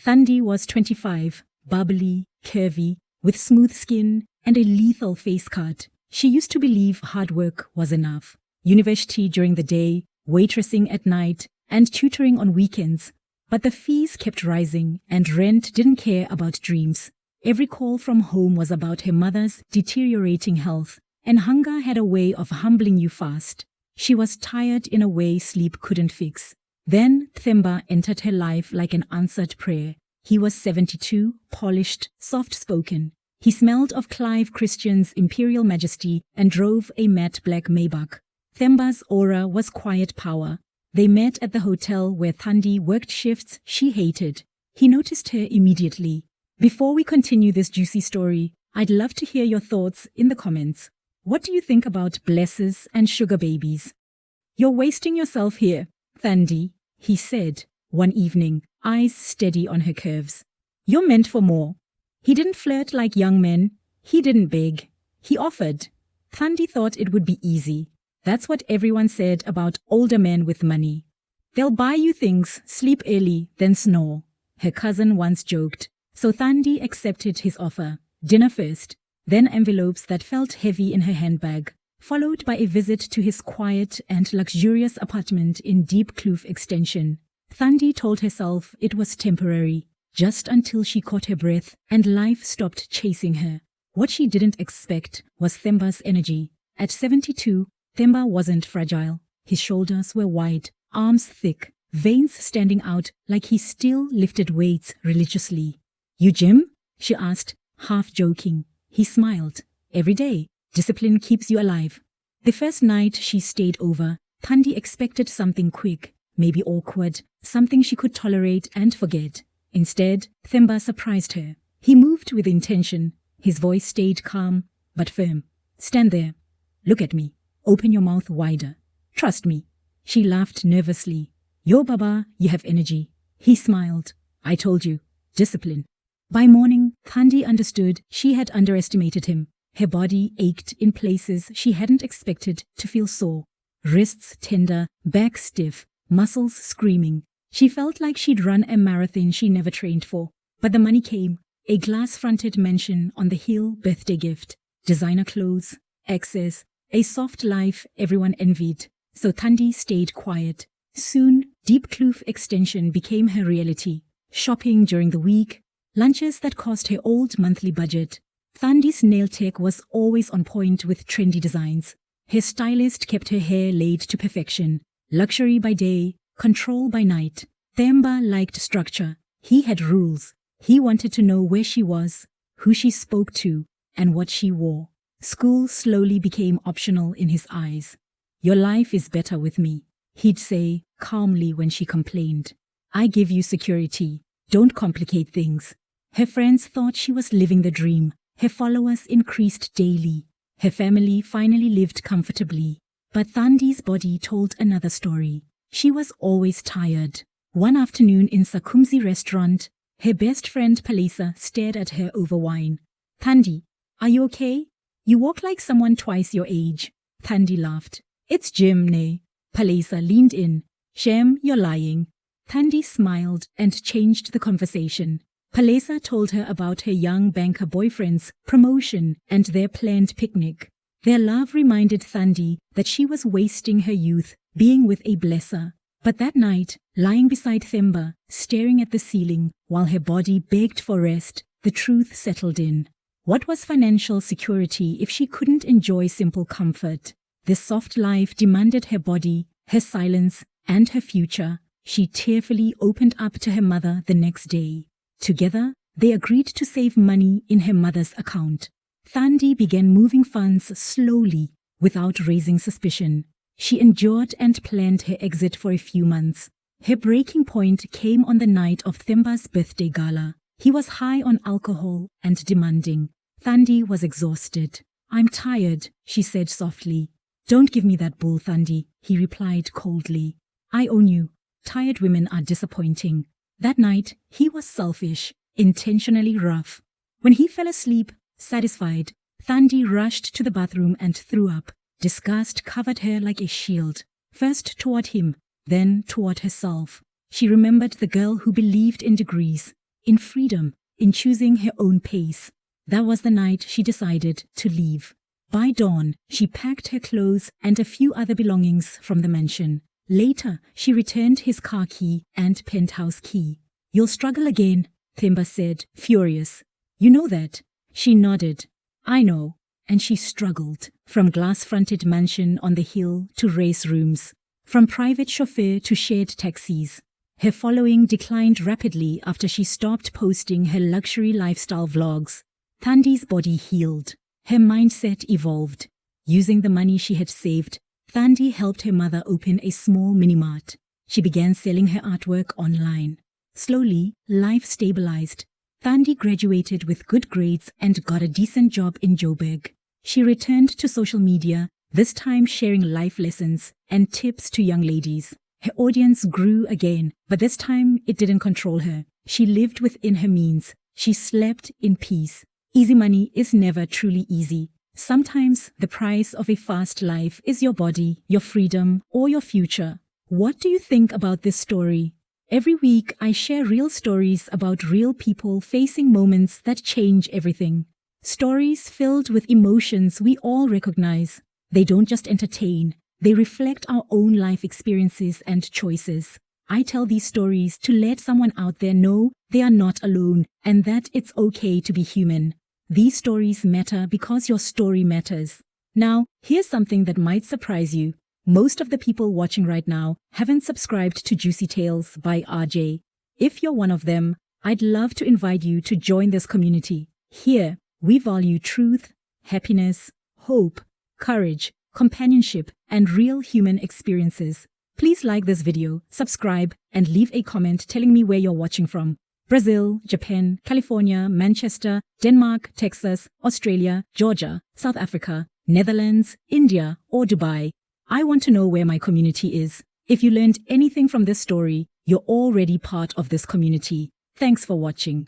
Thandi was 25, bubbly, curvy, with smooth skin and a lethal face cut. She used to believe hard work was enough. University during the day, waitressing at night, and tutoring on weekends. But the fees kept rising, and rent didn't care about dreams. Every call from home was about her mother's deteriorating health, and hunger had a way of humbling you fast. She was tired in a way sleep couldn't fix. Then Themba entered her life like an answered prayer. He was 72, polished, soft-spoken. He smelled of Clive Christian's imperial majesty and drove a matte black Maybach. Themba's aura was quiet power. They met at the hotel where Thandi worked shifts she hated. He noticed her immediately. Before we continue this juicy story, I'd love to hear your thoughts in the comments. What do you think about blesses and sugar babies? You're wasting yourself here, Thandi, he said one evening, eyes steady on her curves. You're meant for more. He didn't flirt like young men. He didn't beg. He offered. Thandi thought it would be easy. That's what everyone said about older men with money. They'll buy you things, sleep early, then snore, her cousin once joked. So Thandi accepted his offer. Dinner first, then envelopes that felt heavy in her handbag, followed by a visit to his quiet and luxurious apartment in Diepkloof Extension. Thandi told herself it was temporary, just until she caught her breath and life stopped chasing her. What she didn't expect was Themba's energy. At 72, Themba wasn't fragile. His shoulders were wide, arms thick, veins standing out like he still lifted weights religiously. You gym? She asked, half joking. He smiled. Every day. Discipline keeps you alive. The first night she stayed over, Thandi expected something quick, maybe awkward, something she could tolerate and forget. Instead, Themba surprised her. He moved with intention. His voice stayed calm, but firm. Stand there. Look at me. Open your mouth wider. Trust me. She laughed nervously. Yo, Baba, you have energy. He smiled. I told you. Discipline. By morning, Thandi understood she had underestimated him. Her body ached in places she hadn't expected to feel sore. Wrists tender, back stiff, muscles screaming. She felt like she'd run a marathon she never trained for. But the money came. A glass-fronted mansion on the hill birthday gift. Designer clothes, access, a soft life everyone envied. So Thandi stayed quiet. Soon, Diepkloof Extension became her reality. Shopping during the week, lunches that cost her old monthly budget. Thandi's nail tech was always on point with trendy designs. Her stylist kept her hair laid to perfection. Luxury by day, control by night. Themba liked structure. He had rules. He wanted to know where she was, who she spoke to, and what she wore. School slowly became optional in his eyes. Your life is better with me, he'd say calmly when she complained. I give you security. Don't complicate things. Her friends thought she was living the dream. Her followers increased daily. Her family finally lived comfortably. But Thandi's body told another story. She was always tired. One afternoon in Sakumzi restaurant, her best friend Palesa stared at her over wine. Thandi, are you okay? You walk like someone twice your age. Thandi laughed. It's gym, ne? Palesa leaned in. Shem, you're lying. Thandi smiled and changed the conversation. Palesa told her about her young banker boyfriend's promotion and their planned picnic. Their love reminded Thandi that she was wasting her youth being with a blesser. But that night, lying beside Themba, staring at the ceiling while her body begged for rest, the truth settled in. What was financial security if she couldn't enjoy simple comfort? This soft life demanded her body, her silence, and her future. She tearfully opened up to her mother the next day. Together, they agreed to save money in her mother's account. Thandi began moving funds slowly, without raising suspicion. She endured and planned her exit for a few months. Her breaking point came on the night of Themba's birthday gala. He was high on alcohol and demanding. Thandi was exhausted. I'm tired, she said softly. Don't give me that bull, Thandi, he replied coldly. I own you. Tired women are disappointing. That night, he was selfish, intentionally rough. When he fell asleep, satisfied, Thandi rushed to the bathroom and threw up. Disgust covered her like a shield, first toward him, then toward herself. She remembered the girl who believed in degrees, in freedom, in choosing her own pace. That was the night she decided to leave. By dawn, she packed her clothes and a few other belongings from the mansion. Later, she returned his car key and penthouse key. "You'll struggle again," Themba said, furious. "You know that?" She nodded. "I know." And she struggled, from glass-fronted mansion on the hill to race rooms, from private chauffeur to shared taxis. Her following declined rapidly after she stopped posting her luxury lifestyle vlogs. Thandi's body healed. Her mindset evolved. Using the money she had saved, Thandi helped her mother open a small mini-mart. She began selling her artwork online. Slowly, life stabilized. Thandi graduated with good grades and got a decent job in Joburg. She returned to social media, this time sharing life lessons and tips to young ladies. Her audience grew again, but this time it didn't control her. She lived within her means. She slept in peace. Easy money is never truly easy. Sometimes the price of a fast life is your body, your freedom, or your future. What do you think about this story? Every week, I share real stories about real people facing moments that change everything. Stories filled with emotions we all recognize. They don't just entertain. They reflect our own life experiences and choices. I tell these stories to let someone out there know they are not alone and that it's okay to be human. These stories matter because your story matters. Now, here's something that might surprise you. Most of the people watching right now haven't subscribed to Juicy Tales by RJ. If you're one of them, I'd love to invite you to join this community. Here, we value truth, happiness, hope, courage, companionship, and real human experiences. Please like this video, subscribe, and leave a comment telling me where you're watching from. Brazil, Japan, California, Manchester, Denmark, Texas, Australia, Georgia, South Africa, Netherlands, India, or Dubai. I want to know where my community is. If you learned anything from this story, you're already part of this community. Thanks for watching.